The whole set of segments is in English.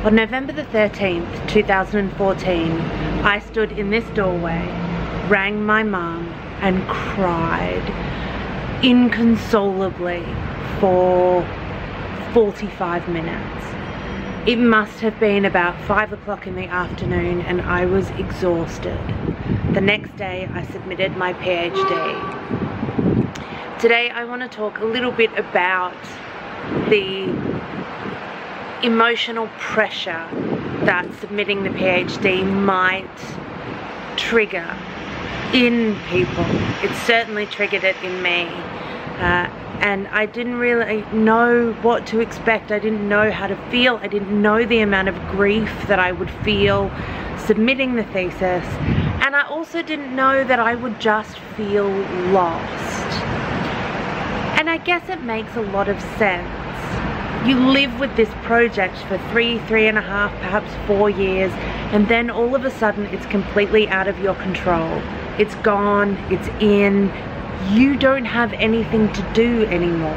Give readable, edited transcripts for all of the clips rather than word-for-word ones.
On November the 13th, 2014, I stood in this doorway, rang my mum and cried inconsolably for 45 minutes. It must have been about 5 o'clock in the afternoon and I was exhausted. The next day I submitted my PhD. Today I want to talk a little bit about the emotional pressure that submitting the PhD might trigger in people. It certainly triggered it in me. And I didn't really know what to expect. I didn't know how to feel. I didn't know the amount of grief that I would feel submitting the thesis. And I also didn't know that I would just feel lost. And I guess it makes a lot of sense. You live with this project for 3.5, perhaps 4 years, and then all of a sudden it's completely out of your control. It's gone, it's in, you don't have anything to do anymore.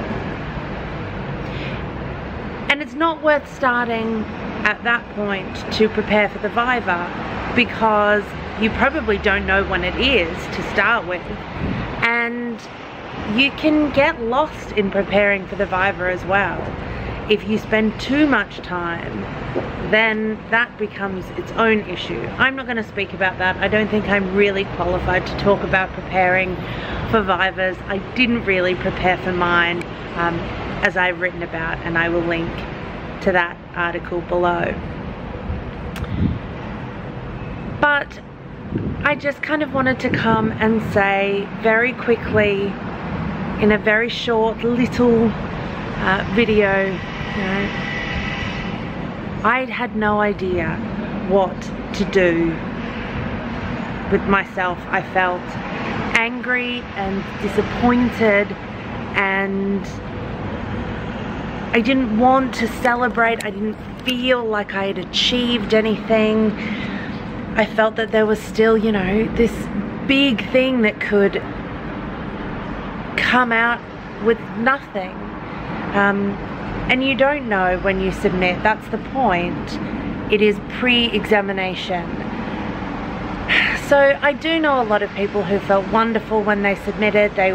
And it's not worth starting at that point to prepare for the viva, because you probably don't know when it is to start with, and you can get lost in preparing for the viva as well. If you spend too much time, then that becomes its own issue. I'm not going to speak about that. I don't think I'm really qualified to talk about preparing for vivas. I didn't really prepare for mine, as I've written about, and I will link to that article below. But I just kind of wanted to come and say very quickly, in a very short little video, I had no idea what to do with myself. I felt angry and disappointed, and I didn't want to celebrate. I didn't feel like I had achieved anything. I felt that there was still, you know, this big thing that could come out with nothing. And you don't know when you submit. That's the point. It is pre-examination. So I do know a lot of people who felt wonderful when they submitted. They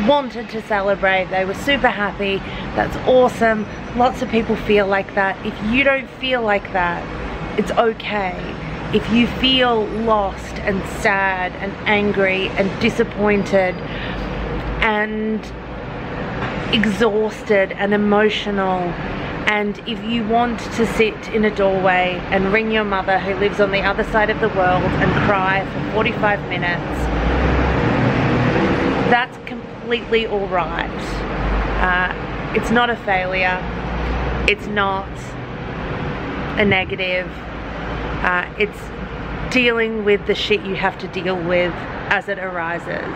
wanted to celebrate. They were super happy. That's awesome. Lots of people feel like that. If you don't feel like that, it's okay. If you feel lost and sad and angry and disappointed and exhausted and emotional, and if you want to sit in a doorway and ring your mother who lives on the other side of the world and cry for 45 minutes, that's completely all right. It's not a failure. It's not a negative. It's dealing with the shit you have to deal with as it arises.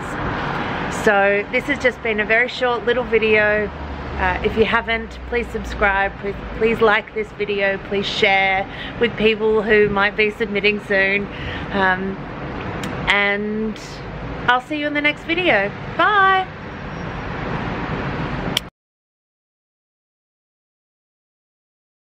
So this has just been a very short little video. If you haven't, please subscribe, please like this video, please share with people who might be submitting soon. And I'll see you in the next video. Bye!